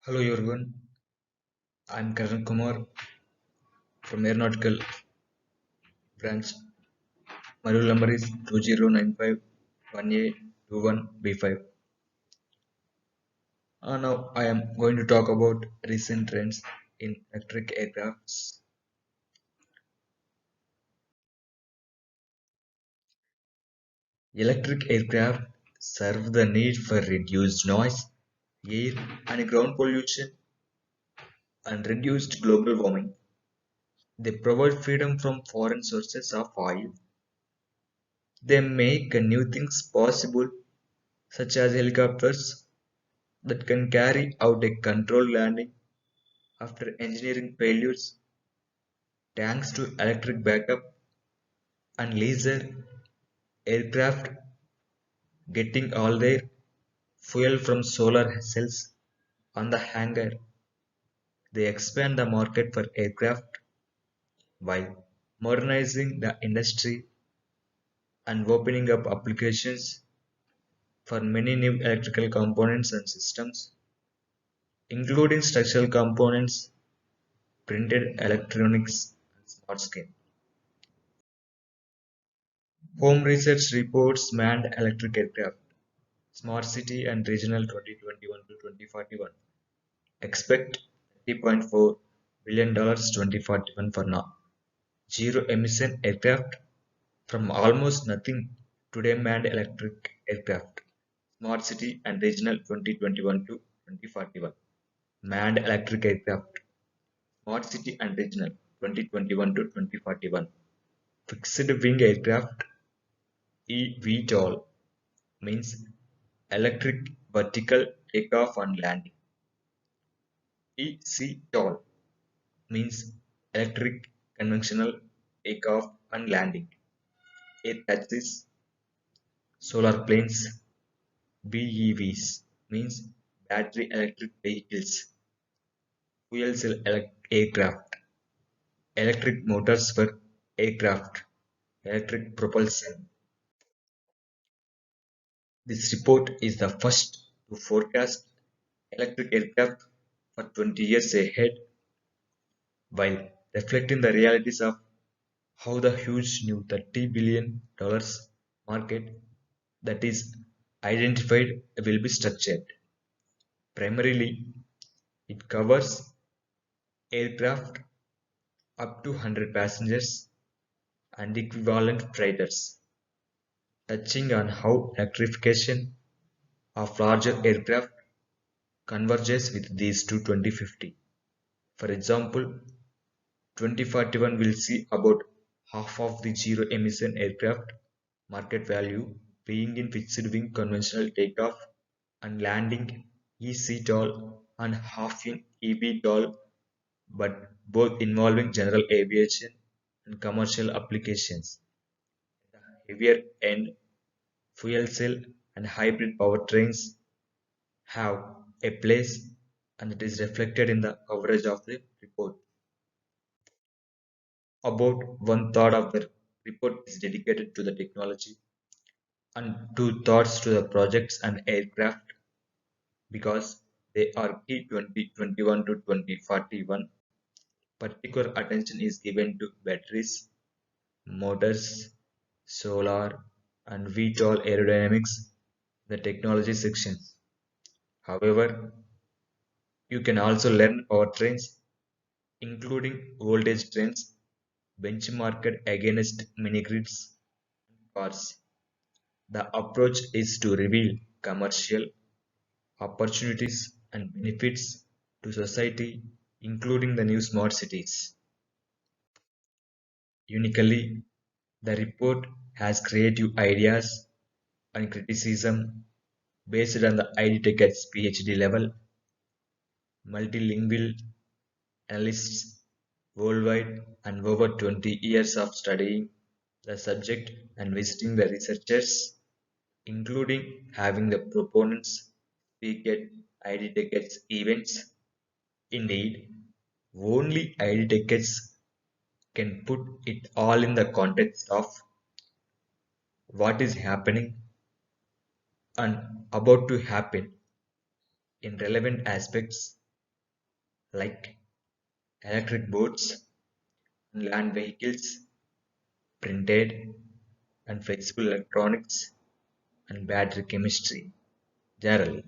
Hello everyone, I'm Karan Kumar from Aeronautical Branch. My roll number is 20951A21B5. Now I am going to talk about recent trends in electric aircrafts. Electric aircraft serve the need for reduced noise, air and ground pollution and reduced global warming. They provide freedom from foreign sources of oil. They make new things possible, such as helicopters that can carry out a controlled landing after engineering failures, thanks to electric backup and laser aircraft getting all their fuel from solar cells on the hangar. They expand the market for aircraft while modernizing the industry and opening up applications for many new electrical components and systems, including structural components, printed electronics, and smart skin. Home Research reports manned electric aircraft, Smart City and Regional 2021 to 2041. Expect $30.4 billion 2041 for now. Zero emission aircraft from almost nothing today manned electric aircraft. Smart City and Regional 2021 to 2041. Manned electric aircraft. Smart City and Regional 2021 to 2041. Fixed wing aircraft eVTOL means electric vertical takeoff and landing. ECTOL means electric conventional takeoff and landing. Air taxis, solar planes. BEVs means battery electric vehicles. Fuel cell aircraft. Electric motors for aircraft. Electric propulsion. This report is the first to forecast electric aircraft for 20 years ahead while reflecting the realities of how the huge new $30 billion market that is identified will be structured. Primarily, it covers aircraft up to 100 passengers and equivalent freighters, touching on how electrification of larger aircraft converges with these to 2050. For example, 2041 will see about half of the zero-emission aircraft market value being in fixed-wing conventional takeoff and landing (eCTOL) and half in eVTOL, but both involving general aviation and commercial applications. Heavier end fuel cell and hybrid powertrains have a place, and it is reflected in the coverage of the report. About one third of the report is dedicated to the technology and two thirds to the projects and aircraft because they are key 2021 to 2041. Particular attention is given to batteries, motors, solar, and VTOL aerodynamics, the technology section. However, you can also learn powertrains, including voltage trains, benchmarked against mini-grids cars. The approach is to reveal commercial opportunities and benefits to society, including the new smart cities. Uniquely, the report has creative ideas and criticism based on the IDTech's PhD level, multilingual analysts worldwide, and over 20 years of studying the subject and visiting the researchers, including having the proponents speak at IDTech's events. Indeed, only IDTech's can put it all in the context of what is happening and about to happen in relevant aspects. like electric boats and land vehicles, printed and flexible electronics, and battery chemistry generally.